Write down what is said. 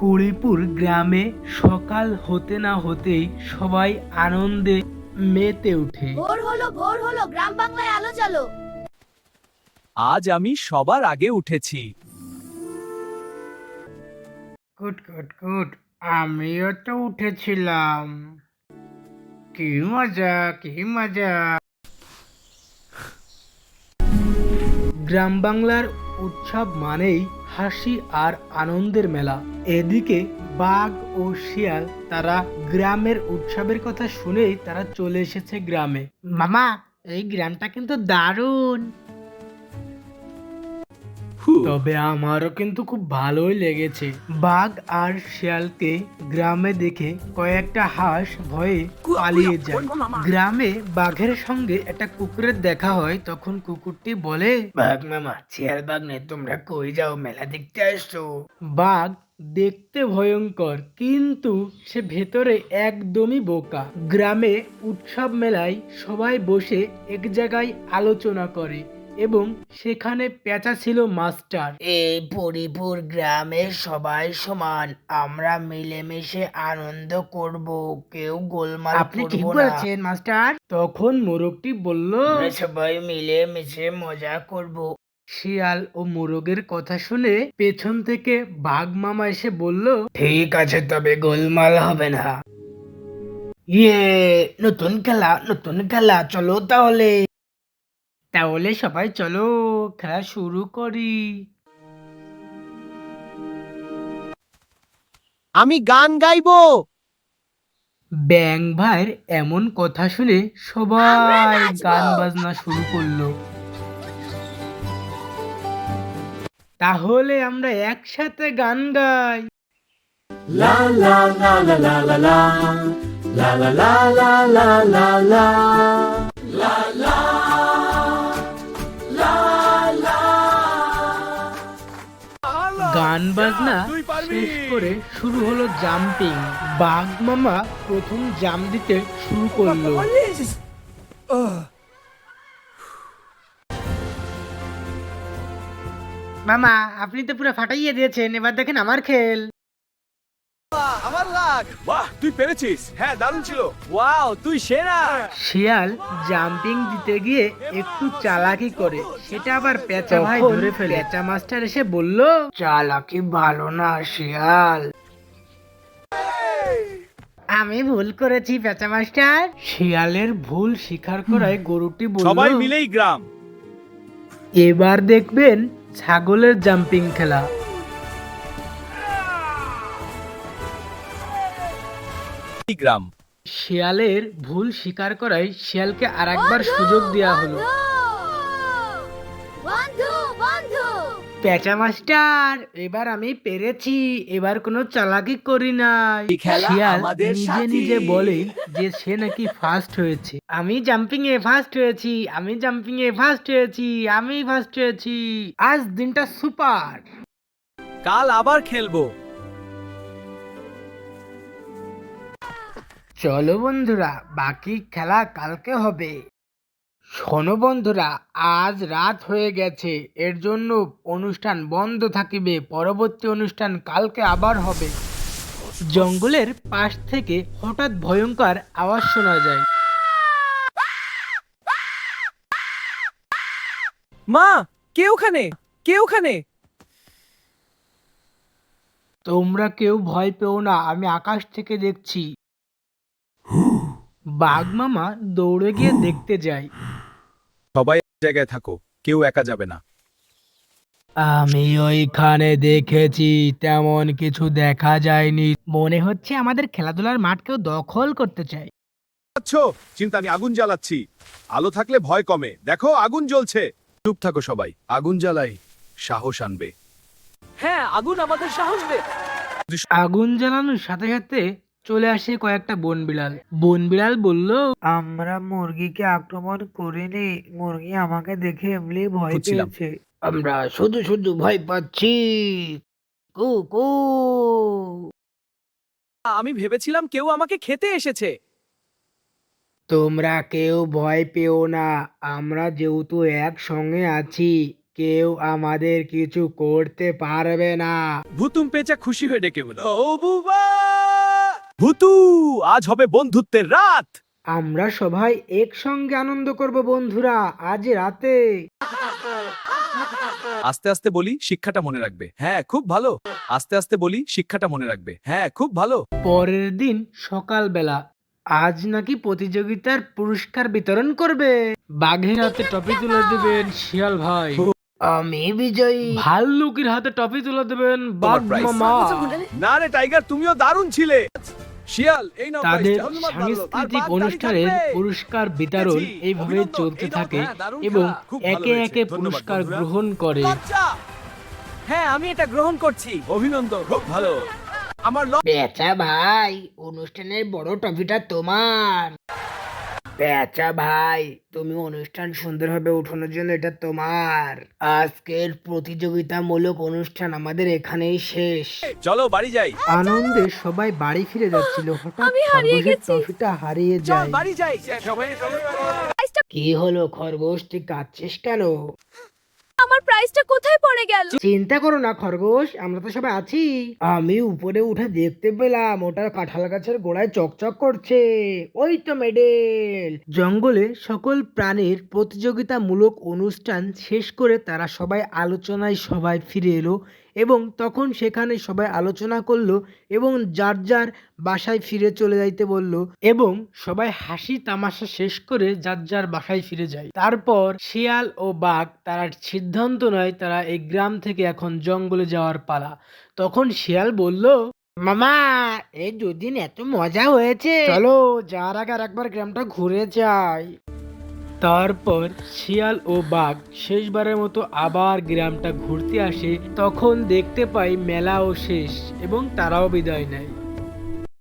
হরিপুর গ্রামে সকাল হতে না হতেই সবাই আনন্দে মেতে ওঠে। ভোর হলো গ্রাম বাংলায় আলো জ্বালো। আজ আমি সবার আগে উঠেছি। কুট কুট কুট, আমিও তো উঠেছিলাম। কি মজা, কি মজা। গ্রাম বাংলার উৎসব মানেই হাসি আর আনন্দের মেলা। এদিকে বাঘ ও শিয়াল তারা গ্রামের উৎসবের কথা শুনেই তারা চলে এসেছে গ্রামে। মামা, এই গ্রামটা কিন্তু দারুণ। তবে আমারও কিন্তু খুব ভালোই লেগেছে। বাঘ আর শিয়ালকে গ্রামে দেখে কয়েকটা হাঁস ভয়ে পালিয়ে যায়। গ্রামে বাঘের সঙ্গে একটা কুকুরের দেখা হয়, তখন কুকুরটি বলে, বাঘ মামা, শিয়াল বাঘ নে, তোমরা কই যাও? মেলা দেখতে আসছো? বাঘ দেখতে ভয়ঙ্কর, কিন্তু সে ভেতরে একদমই বোকা। গ্রামে উৎসব মেলায় সবাই বসে এক জায়গায় আলোচনা করে এবং সেখানে পেঁচা ছিল মাস্টার। এই পরিপুর গ্রামের সবাই সমান, আমরা মিলেমিশে আনন্দ করব, কেউ গোলমাল করব না। আপনি ঠিক বলেছেন মাস্টার। তখন মোরগটি বলল, সবাই মিলে মিশে মজা করব। শিয়াল ও মোরগের কথা শুনে পেছন থেকে বাঘ মামা এসে বলল, ঠিক আছে, তবে গোলমাল হবে না। ইয়ে, নতুন খেলা, নতুন খেলা, চলো তাহলে। তাহলে সবাই চলো, খেলা শুরু করি। আমি গান গাইবো। ব্যাং ভাইয়ের এমন কথা শুনে সবাই গান বাজনা শুরু করলো। তাহলে আমরা একসাথে গান গাই। লা লা লা লা লা লা লা লা লা লা লা লা লা লা লা লা লা লা। গান বাজনা শেষ করে শুরু হলো জাম্পিং। বাঘ মামা প্রথম জাম্প দিতে শুরু করলো। মামা, আপনি তো পুরো ফাটাইয়ে দিয়েছেন, এবার দেখেন আমার খেল। আমার লাগ। বাহ, তুই পেরেছিস। হ্যাঁ, দারুণ ছিল। ওয়াও, তুই সেরা। শিয়াল জাম্পিং দিতে গিয়ে একটু চালাকি করে, সেটা আবার পেঁচা ভাই ধরে ফেলে। পেঁচা মাস্টার এসে বলল, চালাকি ভালো না শিয়াল। আমি ভুল করেছি পেঁচা মাস্টার। শিয়ালের ভুল স্বীকার করায় গরুটি বলল, সবাই মিলেই গ্রাম। এবার দেখবেন ছাগলের জাম্পিং খেলা। গ্রাম। শিয়ালের ভুল স্বীকার করায় শিয়ালকে আরেকবার সুযোগ দেওয়া হলো। বন্ধু বন্ধু। পেঁচা মাস্টার, এবার আমি পেরেছি, এবার কোনো চালাকি করি নাই। এই খেলা শিয়াল আমাদের নিজে সাথী। নিজে বলে যে সে নাকি ফার্স্ট হয়েছে। আমি জাম্পিং এ ফার্স্ট হয়েছি, আমি জাম্পিং এ ফার্স্ট হয়েছি, আমি ফার্স্ট হয়েছি। আজ দিনটা সুপার। কাল আবার খেলবো। চলো বন্ধুরা, বাকি খেলা কালকে হবে। শোনো বন্ধুরা, আজ রাত হয়ে গেছে, এর জন্য অনুষ্ঠান বন্ধ থাকিবে। পরবর্তী অনুষ্ঠান কালকে আবার হবে। জঙ্গলের পাশ থেকে হঠাৎ ভয়ঙ্কর আওয়াজ শোনা যায়। মা, কে ওখানে? কে ওখানে? তোমরা কেউ ভয় পেও না, আমি আকাশ থেকে দেখছি। বাঘ মামা দৌড়ে গিয়ে দেখতে যায়। সবাই এক জায়গায় থাকো, কেউ একা যাবে না। আমি ওইখানে দেখেছি, তেমন কিছু দেখা যায়নি। মনে হচ্ছে আমাদের খেলাধুলার মাঠ কেউ দখল করতে চায়। আচ্ছা, চিন্তা, আমি আগুন জ্বালাচ্ছি। আলো থাকলে ভয় কমে। দেখো, আগুন জ্বলছে। চুপ থাকো সবাই, আগুন জ্বালাই সাহস আনবে। হ্যাঁ, আগুন আমাদের সাহস দেয়। আগুন জ্বালানোর সাথে সাথে চলে আসে কয়েকটা বনবিড়াল। বনবিড়াল বলল, আমরা মুরগিকে আক্রমণ করিনি, মুরগি আমাকে দেখে এমনি ভয় বুঝছিলাম। পেয়েছে। আমরা শুধু শুধু ভয় পাচ্ছি। কু কু। আমি ভেবেছিলাম কেউ আমাকে খেতে এসেছে। তোমরা কেউ ভয় পেও না, আমরা যেহেতু একসঙ্গে আছি, কেউ আমাদের কিছু করতে পারবে না। ভুতুম পেঁচা খুশি হয়ে ডেকে বলল, ও বুবা ভুতু, আজ হবে বন্ধুত্বের রাত। আমরা সবাই একসঙ্গে আনন্দ করব বন্ধুরা, আজ রাতে। আস্তে আস্তে বলি, শিক্ষাটা মনে রাখবে। হ্যাঁ, খুব ভালো। আস্তে আস্তে বলি, শিক্ষাটা মনে রাখবে। হ্যাঁ, খুব ভালো। পরের দিন সকালবেলা, আজ নাকি প্রতিযোগিতার পুরস্কার বিতরণ করবে। বাঘের হাতে টপি তুলে দেবেন শিয়াল ভাই, আমি বিজয়ী। ভাল্লুকের হাতে টপি তুলে দেবেন বাঘ তোমার prize। মামা। না রে টাইগার, তুমিও দারুণ ছিলে। শিয়াল, এই নাও তাদের prize। ধন্যবাদ ভাল্লুক। আর সাংস্কৃতিক বাঘ দাঁড়িয়ে অনুষ্ঠানের থাকবে। পুরস্কার বিতরণ পেয়েছি। এইভাবে অভিনন্দন। চলতে এই নাও, থাকে হ্যাঁ, দারুণ এবং খেলা। খুব ভালো একে হয়েছে। একে ধন্যবাদ পুরস্কার বন্ধুরা। গ্রহণ করে। বাচ্চা! হ্যাঁ, আমি এটা গ্রহণ করছি। অভিনন্দন, খুব ভালো। আমার পেঁচা ভাই, অনুষ্ঠানের বড় ট্রফিটা তোমার। পেঁচা ভাই, তুমি অনুষ্ঠান সুন্দরভাবে উঠানোর জন্য এটা তোমার। আজকের প্রতিযোগিতামূলক অনুষ্ঠান আমাদের এখানেই শেষ। চলো বাড়ি যাই। আনন্দে সবাই বাড়ি ফিরে যাচ্ছিল, হঠাৎ আমি হারিয়ে খরগোশের গেছি। ট্রফিটা হারিয়ে চল যায়। বাড়ি যাই। সবাই কি হলো খরগোশ, তুই কাঁদছিস কেন? আমার প্রাইসটা কোথায় পড়ে গেল? চিন্তা করো না খরগোশ, আমরা তো সবাই আছি। আমি উপরে উঠে দেখতে পেলাম ওটার কাঁঠাল গাছের গোড়ায় চকচক করছে, ওই তো মেডেল। জঙ্গলে সকল প্রাণীর প্রতিযোগিতামূলক অনুষ্ঠান শেষ করে তারা সবাই আলোচনায় সবাই ফিরে এলো এবং তখন সেখানে সবাই আলোচনা করলো এবং যার যার বাসায় ফিরে চলে যাইতে বলল এবং সবাই হাসি তামাশা শেষ করে যার যার বাসায় ফিরে যায়। তারপর শিয়াল ও বাঘ তারা সিদ্ধান্ত নেয় তারা এই গ্রাম থেকে এখন জঙ্গলে যাওয়ার পালা। তখন শিয়াল বলল, মামা, এই দুদিন এত মজা হয়েছে, চলো যার আগে আর একবার গ্রামটা ঘুরে যাই। তারপর শিয়াল ও বাঘ শেষবারের মতো আবার গ্রামটা ঘুরতে আসে। তখন দেখতে পাই মেলাও শেষ এবং তারাও বিদায় নেয়।